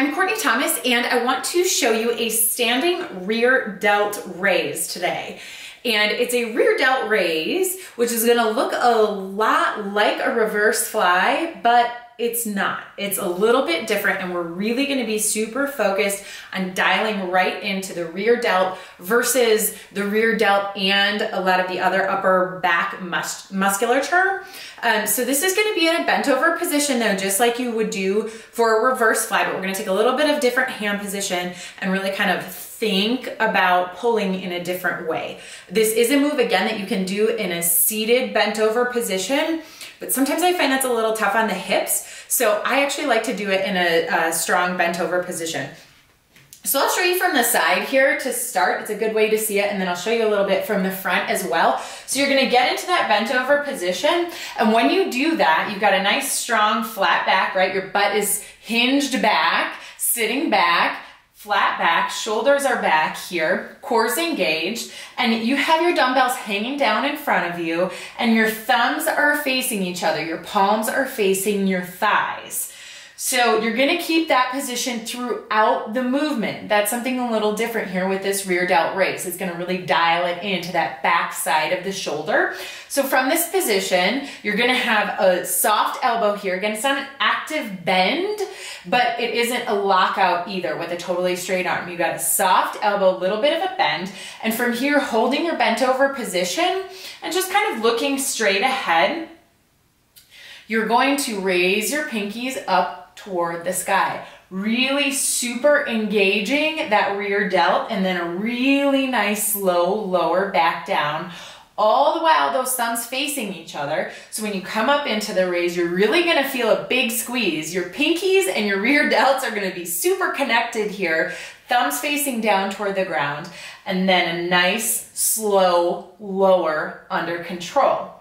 I'm Kourtney Thomas and I want to show you a standing rear delt raise today. And it's a rear delt raise, which is gonna look a lot like a reverse fly, but it's not. It's a little bit different, and we're really gonna be super focused on dialing right into the rear delt versus the rear delt and a lot of the other upper back musculature. So this is gonna be in a bent over position though, just like you would do for a reverse fly, but we're gonna take a little bit of different hand position and really kind of think about pulling in a different way. This is a move, again, that you can do in a seated bent over position, but sometimes I find that's a little tough on the hips. So I actually like to do it in a strong bent over position. So I'll show you from the side here to start. It's a good way to see it. And then I'll show you a little bit from the front as well. So you're gonna get into that bent over position. And when you do that, you've got a nice strong flat back, right? Your butt is hinged back, sitting back, flat back, shoulders are back here, core's engaged, and you have your dumbbells hanging down in front of you, and your thumbs are facing each other. Your palms are facing your thighs. So you're gonna keep that position throughout the movement. That's something a little different here with this rear delt raise. It's gonna really dial it into that back side of the shoulder. So from this position, you're gonna have a soft elbow here. Again, it's not an active bend, but it isn't a lockout either with a totally straight arm. You got a soft elbow, a little bit of a bend, and from here, holding your bent over position and just kind of looking straight ahead, you're going to raise your pinkies up toward the sky. Really super engaging that rear delt, and then a really nice slow lower back down, all the while those thumbs facing each other. So when you come up into the raise, you're really gonna feel a big squeeze. Your pinkies and your rear delts are gonna be super connected here, thumbs facing down toward the ground, and then a nice slow lower under control.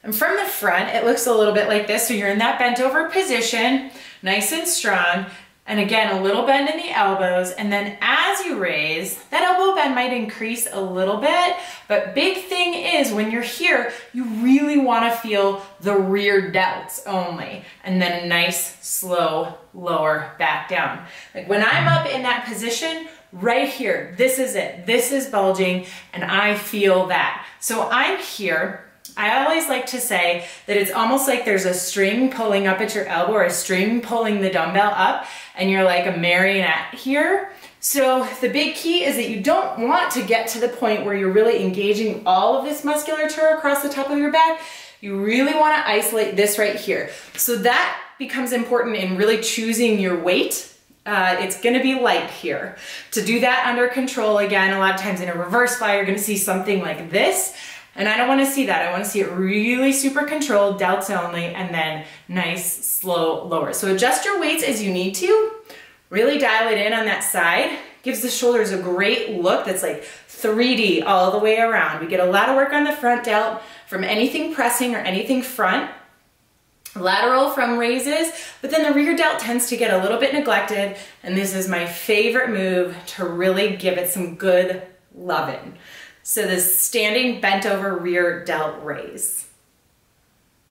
And from the front, it looks a little bit like this. So you're in that bent over position, nice and strong. And again, a little bend in the elbows. And then as you raise, that elbow bend might increase a little bit, but big thing is when you're here, you really wanna feel the rear delts only. And then a nice, slow, lower back down. Like when I'm up in that position, right here, this is it. This is bulging, and I feel that. So I'm here. I always like to say that it's almost like there's a string pulling up at your elbow, or a string pulling the dumbbell up, and you're like a marionette here. So the big key is that you don't want to get to the point where you're really engaging all of this musculature across the top of your back. You really want to isolate this right here. So that becomes important in really choosing your weight. It's gonna be light here. To do that under control, again, a lot of times in a reverse fly, you're gonna see something like this. And I don't want to see that. I want to see it really super controlled, delts only, and then nice, slow, lower. So adjust your weights as you need to. Really dial it in on that side. Gives the shoulders a great look that's like 3D all the way around. We get a lot of work on the front delt from anything pressing or anything front. Lateral from raises, but then the rear delt tends to get a little bit neglected, and this is my favorite move to really give it some good loving. So this standing bent over rear delt raise.